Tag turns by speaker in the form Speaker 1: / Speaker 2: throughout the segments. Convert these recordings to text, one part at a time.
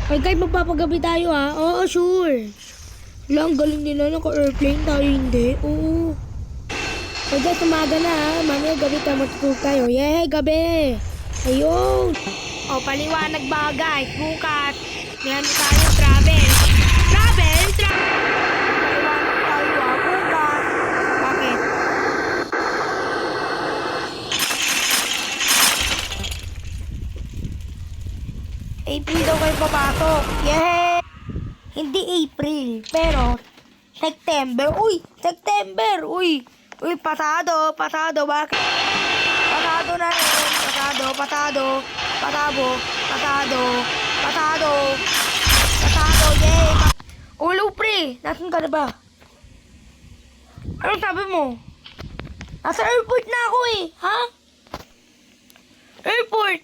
Speaker 1: Ay guys, magpapagabi tayo ha. Oo, sure. Lang, galing nila. Naka-airplane tayo, hindi. Oo. Ay guys, umaga na ha. Mamaya gabi tayo matutulog tayo. Yay, gabi. Ayun. O, paliwanag ba guys? Bukas. Meron tayo travel. Travel? Paliwanag tayo ha. Bukas. Bakit? April daw kayo papasok. Yay! Hindi April, pero September. Uy! September! Uy! Uy, pasado, bakit? Pasado na rin. Pasado, yay! Ulo, pre! Nasaan ka na ba? Anong sabi mo? Nasa airport na ako eh, ha? Airport!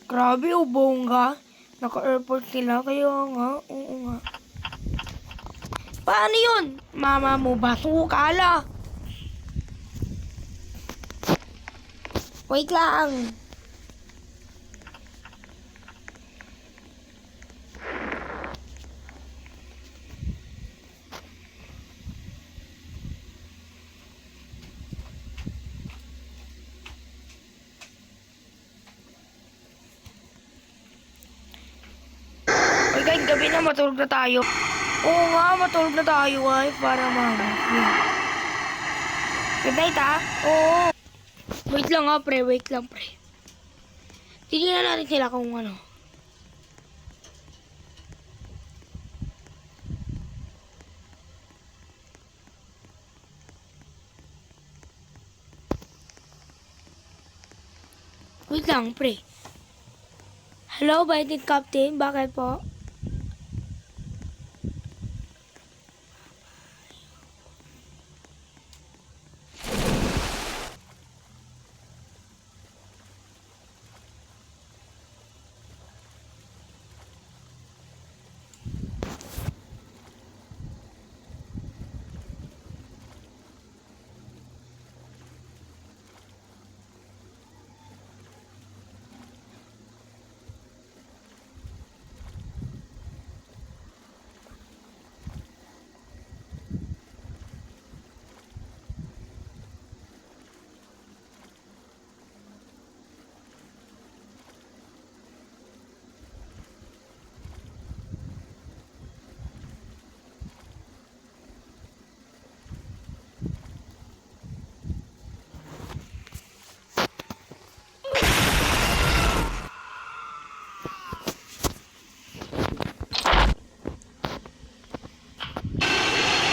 Speaker 1: Grabe, bongga. Naka-airport sila, kaya nga, oo nga. Paano yun? Mama mo, basukala. Wait lang. Uy guys, gabi na, matulog na tayo. Oo nga, matulog na tayo ay, para mama. Good night ha? Oo. Wait lang ha, pre. Wait lang, pre. Tignan natin sila kung ano. Wait lang, pre. Hello, Biden Captain. Bakit po?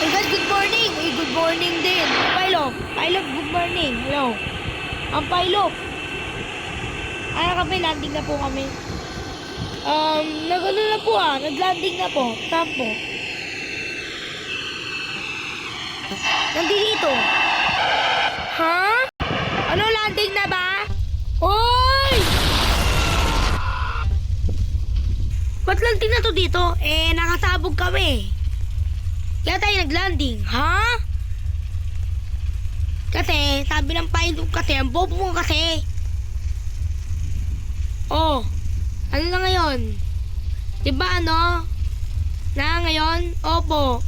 Speaker 1: Hey guys, good morning! Uy, good morning din. Pilot, good morning. Hello. Ang pilot. Kami, landing na po kami. Nag-ano na po nag-landing na po. Saan po? Nandito. Ha? Ano, landing na ba? Hoy! Ba't landing na to dito? Nakasabog kami. Kaya tayo nag-landing, ha? Kasi, sabi ng pilot kasi, ang bobo mo kasi. Oh, ano na ngayon? Diba ano? Na ngayon? Opo.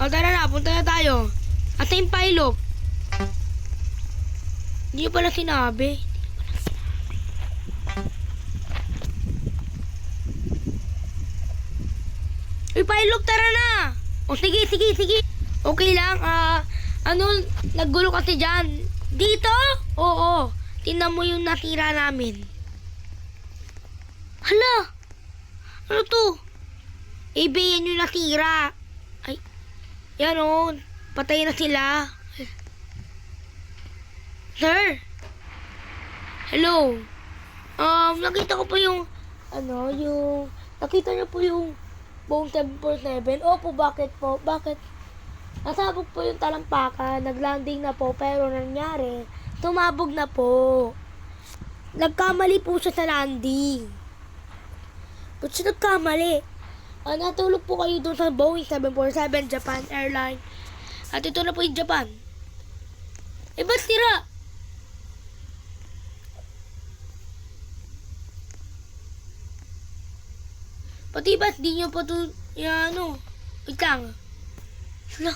Speaker 1: O tara na, punta na tayo. Asa yung pilot? Hindi pala sinabi. Uy, pilot, tara na! O sige. Okay lang, ano, naggulo kasi dyan. Dito? Oo. Tingnan mo yung natira namin. Hala! Ano to? Yan yung natira. Ay, yan o. Patay na sila. Sir? Hello? Nakita ko po yung, nakita niyo po yung buong 747. Opo, bakit po? Bakit? Nasabog po yung talampakan. Naglanding na po. Pero nangyari, tumabog na po. nagkamali po siya sa landing. Ba't siya nagkamali? Natulog po kayo doon sa Boeing 747 Japan Airline. At ito na po yung Japan. Ba't tira? Pati ba't di nyo pa ito, wait lang. Hala.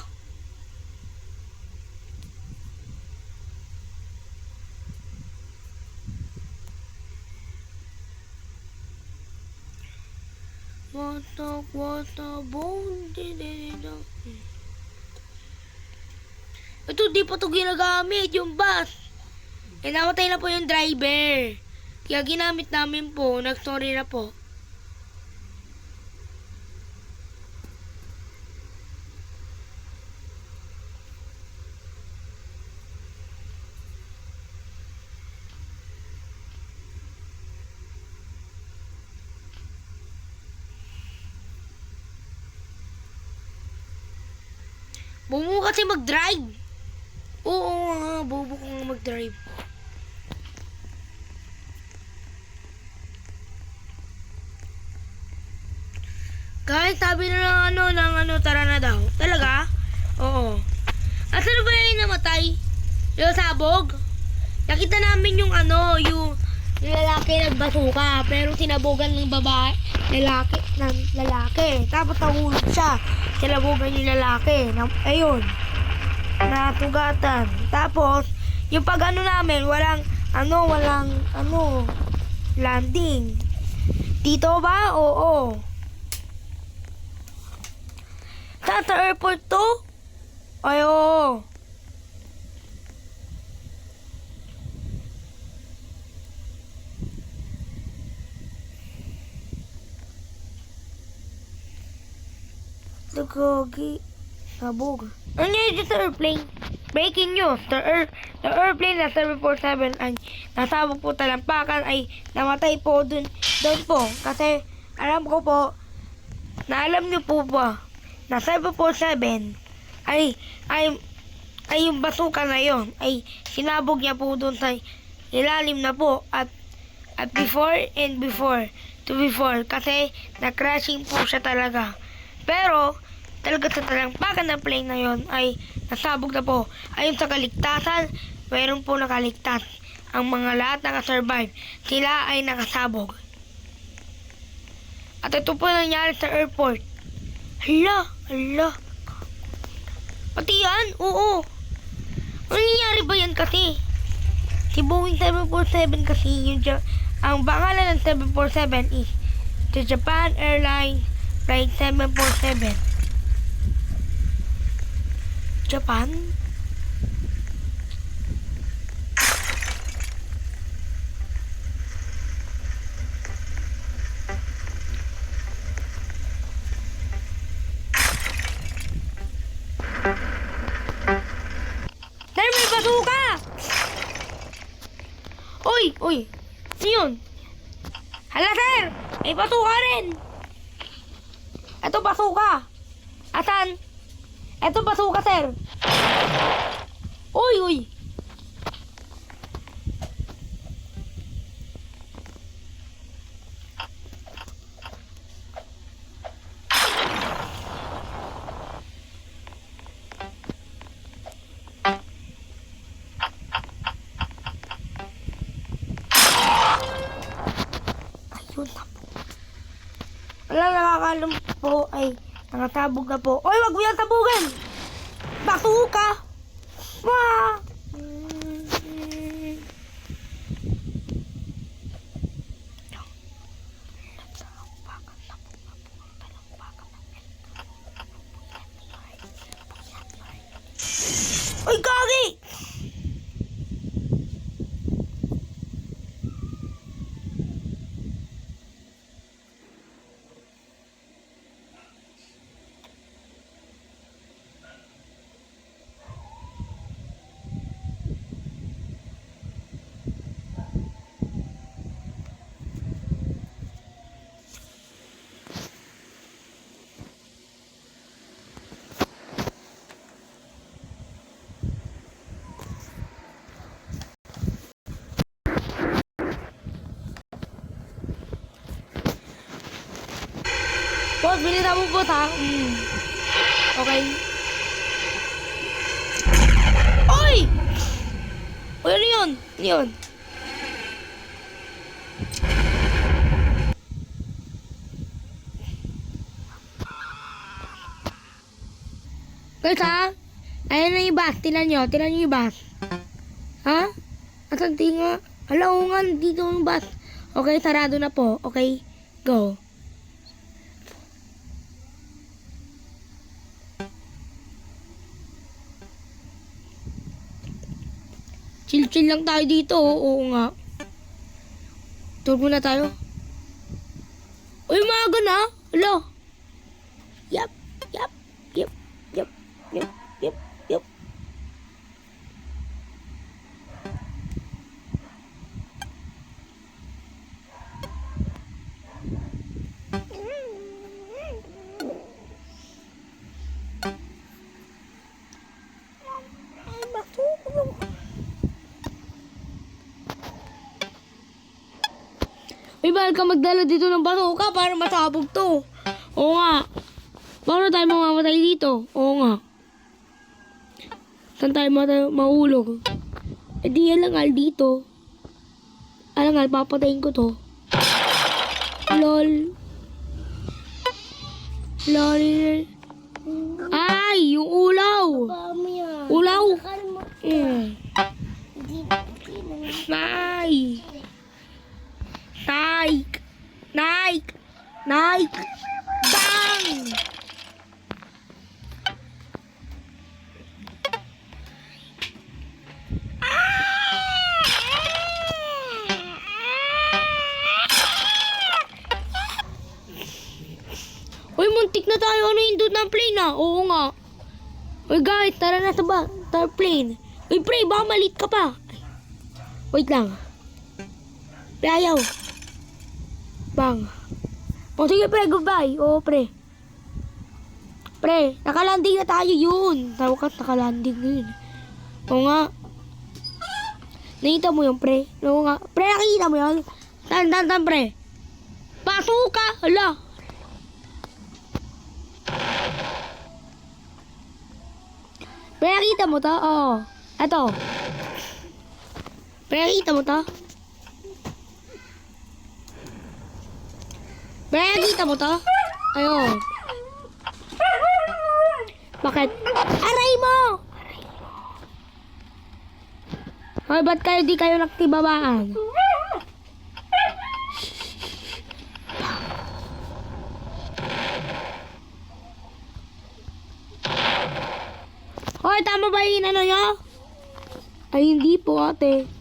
Speaker 1: What a bone did it do? Ito, di pa ito ginagamit, yung bus. Namatay na po yung driver. Kaya ginamit namin po, nag-story na po. Bobo kasi mag-drive. Oo nga, bobo ko nga mag-drive. Guys, sabi na ng tara na daw. Talaga? Oo. Asan ba yung namatay? Yung sabog? Nakita namin yung lalaki nagbasuka, pero sinabogan ng babae, lalaki. Tapos nahulog siya. Sinabogan yung lalaki. Ayun. Natugatan. Tapos, yung namin, walang landing. Dito ba? Oo. Sa airport to? Ay, oo. Nagagi. Nabog. Ano yun sa airplane? Breaking news. The airplane na 747 ay nasabog po talampakan ay namatay po doon po. Kasi alam ko po, na alam niyo po ba, na 747 ay yung basuka na yon ay sinabog niya po doon sa ilalim na po at before kasi na-crashing po siya talaga. Pero talaga sa talampakan ng plane na yon ay nasabog na po. Ayon sa kaligtasan, mayroon po nakaligtas. Ang mga lahat nakasurvive. Sila ay nakasabog. At ito po nangyari sa airport. Hala. Pati yan? Oo. Ano nangyari ba yan kasi? Si Boeing 747 kasi, ang pangalan ng 747 is the Japan Airlines Flight 747. Japan? Sir, may basuka! Uy! Ano yun? Hala, sir! May basuka rin! Ito basuka! Asan? Ito basuka, sir! Uy! Ayun na po. Wala, nakakalam po ay nakatabog na po. Uy, wag mo yan tabugan! Basuka! Wah! Uy, gagi! boss. Bilisan mo, boss, ha? Okay. Oy! Oy, ano yun? Ano yun? Guys, ha? Ayan na yung bus. Tinan nyo yung bus. Ha? Asan tinga? Hala, oo nga, dito yung bus. Okay, sarado na po. Okay, go. Chill-chill lang tayo dito. Oo nga. Tulog muna tayo. Uy, maaga na. Hala. Yap. Uy, bakit ka magdala dito ng basuka para masabog to? Oo nga. Paano tayo mamamatay dito? Oo nga. Saan tayo mahulog? E di alangal dito. Alangal, papatayin ko to. Lol. Lol. Ay, yung ulaw. Ulaw. Nay. Nike. Bang! Uy, muntik na tayo. Ano yung doon ng plane, ah? Oo nga. Uy, guys, tara na sa plane. Uy, pre, baka malit ka pa. Wait lang. Pre, ayaw. Bang. O, sige, pre, goodbye. Oo, pre. Pre, nakalanding na tayo yun. Tawakat, nakalanding na yun. Oo nga. Nakita mo yun, pre? Oo nga. Pre, nakita mo yun? Tan, pre. Pasok ka. Hala. Pre, nakita mo to? Oo. Eto. Pre, nakita mo to? Pre, nakita mo to? Ayun. Bakit? Aray mo! Hoy, ba't di kayo naktibabaan? Hoy, tama ba yung ano nyo? Ay, hindi po, ate.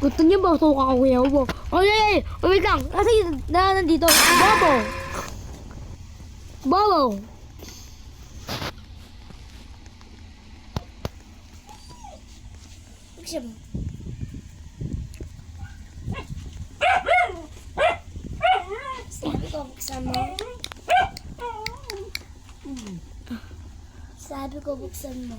Speaker 1: Gusto niyo ba? Suka ka, kuya mo. Oy, wait lang. Kasi nandito. Bobo. Buksan mo. Sabi ko, buksan mo. Sabi ko, buksan mo.